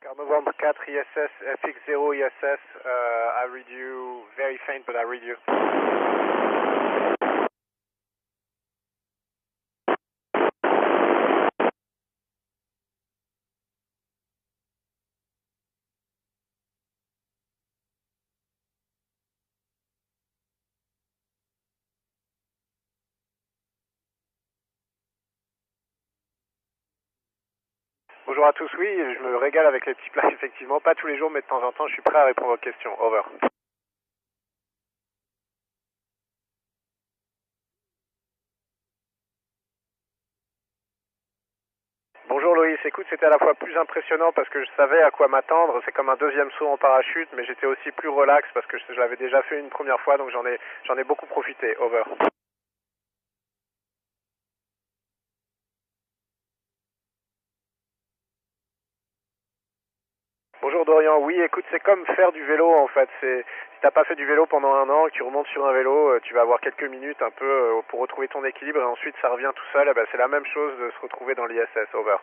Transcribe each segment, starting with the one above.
November 4 ISS, FX0 ISS, I read you very faint, but I read you. Bonjour à tous, oui, je me régale avec les petits plats, effectivement. Pas tous les jours, mais de temps en temps, je suis prêt à répondre aux questions. Over. Bonjour Loïs, écoute, c'était à la fois plus impressionnant parce que je savais à quoi m'attendre. C'est comme un deuxième saut en parachute, mais j'étais aussi plus relax parce que je l'avais déjà fait une première fois, donc j'en ai beaucoup profité. Over. Bonjour Dorian, oui écoute c'est comme faire du vélo en fait, si t'as pas fait du vélo pendant un an, que tu remontes sur un vélo, tu vas avoir quelques minutes un peu pour retrouver ton équilibre et ensuite ça revient tout seul, c'est la même chose de se retrouver dans l'ISS, over.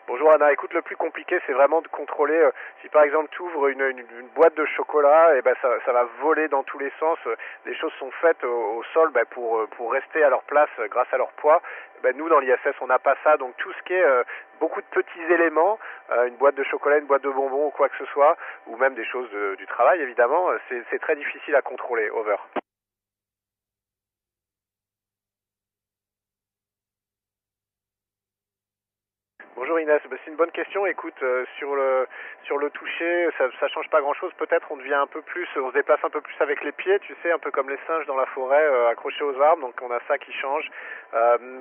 Bonjour Anna, écoute le plus compliqué c'est vraiment de contrôler, si par exemple tu ouvres une boîte de chocolat, et ça va voler dans tous les sens, les choses sont faites au sol pour rester à leur place grâce à leur poids. Nous dans l'ISS on n'a pas ça, donc tout ce qui est beaucoup de petits éléments, une boîte de chocolat, une boîte de bonbons ou quoi que ce soit, ou même des choses du travail évidemment, c'est très difficile à contrôler, over. Bonjour Inès, c'est une bonne question. Écoute, sur le toucher, ça change pas grand chose. Peut-être on devient un peu plus, on se déplace un peu plus avec les pieds, tu sais, un peu comme les singes dans la forêt, accrochés aux arbres. Donc on a ça qui change.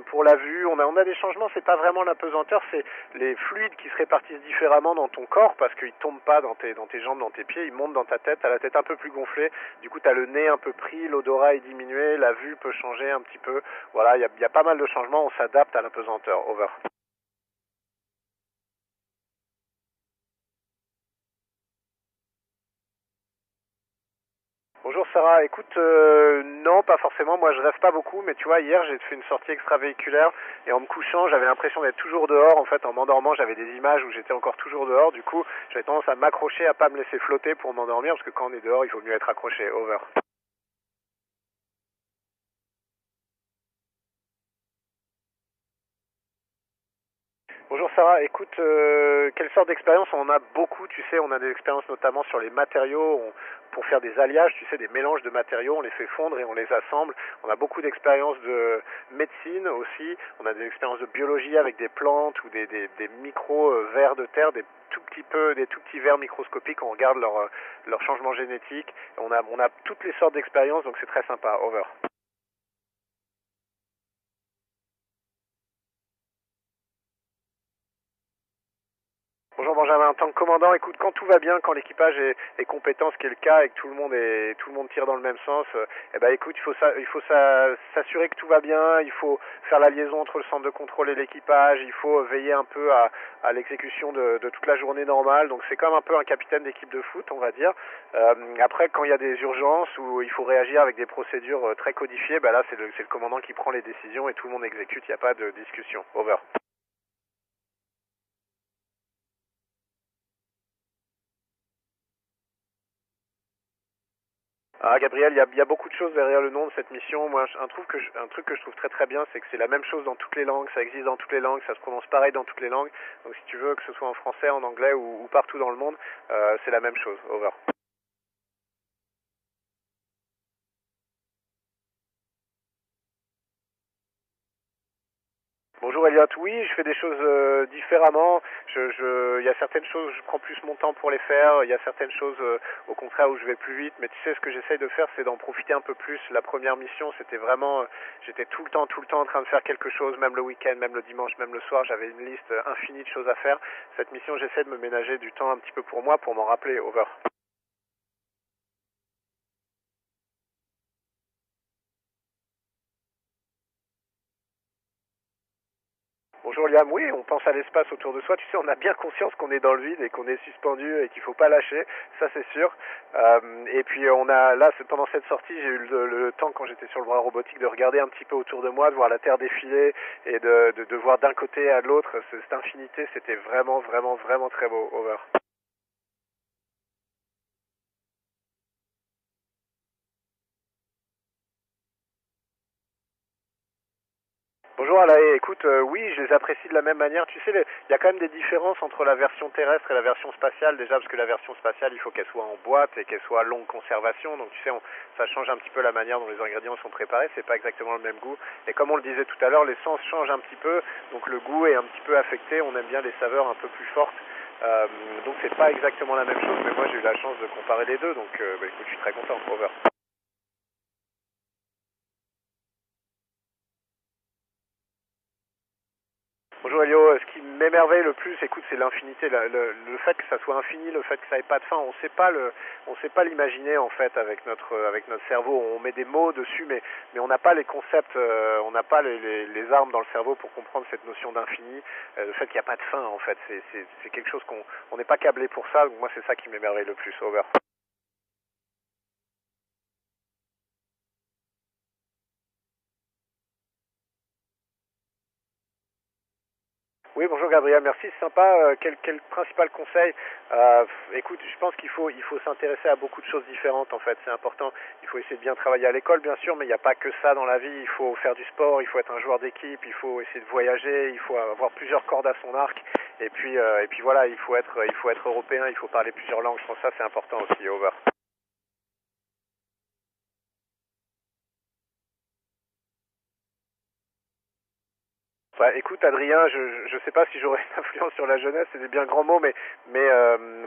Pour la vue, on a des changements. C'est pas vraiment la pesanteur, c'est les fluides qui se répartissent différemment dans ton corps parce qu'ils tombent pas dans tes jambes, dans tes pieds. Ils montent dans ta tête. T'as la tête un peu plus gonflée. Du coup, t'as le nez un peu pris, l'odorat est diminué, la vue peut changer un petit peu. Voilà, il y a pas mal de changements. On s'adapte à la pesanteur. Over. Bonjour Sarah, écoute, non pas forcément, moi je rêve pas beaucoup, mais tu vois hier j'ai fait une sortie extravéhiculaire et en me couchant j'avais l'impression d'être toujours dehors, en fait en m'endormant j'avais des images où j'étais encore toujours dehors, du coup j'avais tendance à m'accrocher, à pas me laisser flotter pour m'endormir, parce que quand on est dehors il vaut mieux être accroché, over. Bonjour Sarah, écoute, quelle sorte d'expérience? On en a beaucoup, tu sais, on a des expériences notamment sur les matériaux, pour faire des alliages, tu sais, des mélanges de matériaux, on les fait fondre et on les assemble. On a beaucoup d'expériences de médecine aussi, on a des expériences de biologie avec des plantes ou des micros vers de terre, des tout petits vers microscopiques, on regarde leur changement génétique. On a toutes les sortes d'expériences, donc c'est très sympa, over. Bonjour Benjamin, en tant que commandant, écoute, quand tout va bien, quand l'équipage est compétent, ce qui est le cas, et que tout le monde tire dans le même sens, écoute, il faut s'assurer que tout va bien, il faut faire la liaison entre le centre de contrôle et l'équipage, il faut veiller un peu à l'exécution de toute la journée normale, donc c'est comme un peu un capitaine d'équipe de foot, on va dire. Après, quand il y a des urgences où il faut réagir avec des procédures très codifiées, là c'est le commandant qui prend les décisions et tout le monde exécute, il n'y a pas de discussion. Over. Ah Gabriel, il y a beaucoup de choses derrière le nom de cette mission. Moi, un truc que je trouve très très bien, c'est que c'est la même chose dans toutes les langues, ça existe dans toutes les langues, ça se prononce pareil dans toutes les langues. Donc si tu veux que ce soit en français, en anglais ou partout dans le monde, c'est la même chose. Over. Bonjour Elliot, oui, je fais des choses différemment. Il y a certaines choses, je prends plus mon temps pour les faire. Il y a certaines choses, au contraire, où je vais plus vite. Mais tu sais, ce que j'essaye de faire, c'est d'en profiter un peu plus. La première mission, c'était vraiment, j'étais tout le temps en train de faire quelque chose, même le week-end, même le dimanche, même le soir. J'avais une liste infinie de choses à faire. Cette mission, j'essaie de me ménager du temps un petit peu pour moi, pour m'en rappeler. Over. Bonjour Liam, oui, on pense à l'espace autour de soi. Tu sais, on a bien conscience qu'on est dans le vide et qu'on est suspendu et qu'il faut pas lâcher, ça c'est sûr. Et puis on a là, pendant cette sortie, j'ai eu le temps quand j'étais sur le bras robotique de regarder un petit peu autour de moi, de voir la Terre défiler et de voir d'un côté à l'autre cette infinité. C'était vraiment, vraiment, vraiment très beau. Over. Bonjour Alaé, écoute, oui, je les apprécie de la même manière. Tu sais, il y a quand même des différences entre la version terrestre et la version spatiale, déjà parce que la version spatiale, il faut qu'elle soit en boîte et qu'elle soit à longue conservation. Donc tu sais, ça change un petit peu la manière dont les ingrédients sont préparés, c'est pas exactement le même goût. Et comme on le disait tout à l'heure, l'essence change un petit peu, donc le goût est un petit peu affecté, on aime bien des saveurs un peu plus fortes. Donc c'est pas exactement la même chose, mais moi j'ai eu la chance de comparer les deux, donc écoute, je suis très content. Over. Bonjour Elio, ce qui m'émerveille le plus, écoute, c'est l'infinité, le fait que ça soit infini, le fait que ça ait pas de fin. On sait pas l'imaginer en fait avec notre cerveau. On met des mots dessus, mais on n'a pas les concepts, on n'a pas les armes dans le cerveau pour comprendre cette notion d'infini, le fait qu'il n'y a pas de fin en fait. C'est quelque chose on n'est pas câblé pour ça. Donc moi, c'est ça qui m'émerveille le plus. Over. Oui, bonjour Gabriel, merci, c'est sympa. Quel principal conseil? Écoute, je pense il faut s'intéresser à beaucoup de choses différentes en fait, c'est important. Il faut essayer de bien travailler à l'école bien sûr, mais il n'y a pas que ça dans la vie. Il faut faire du sport, il faut être un joueur d'équipe, il faut essayer de voyager, il faut avoir plusieurs cordes à son arc. Et puis voilà, il faut être européen, il faut parler plusieurs langues. Je pense que ça c'est important aussi. Over. Bah, écoute Adrien, je sais pas si j'aurai une influence sur la jeunesse, c'est des bien grands mots, mais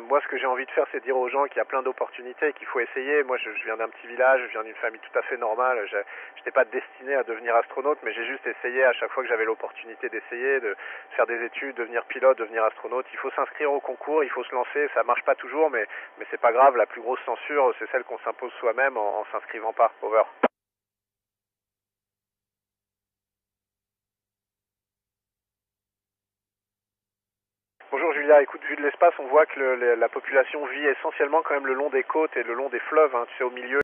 moi ce que j'ai envie de faire c'est dire aux gens qu'il y a plein d'opportunités, qu'il faut essayer. Moi je viens d'un petit village, je viens d'une famille tout à fait normale, je n'étais pas destiné à devenir astronaute, mais j'ai juste essayé à chaque fois que j'avais l'opportunité d'essayer, de faire des études, devenir pilote, devenir astronaute. Il faut s'inscrire au concours, il faut se lancer, ça marche pas toujours, mais c'est pas grave, la plus grosse censure c'est celle qu'on s'impose soi-même en s'inscrivant pas. Over. Bonjour Julia, écoute, vu de l'espace, on voit que la population vit essentiellement quand même le long des côtes et le long des fleuves, hein, tu sais, au milieu.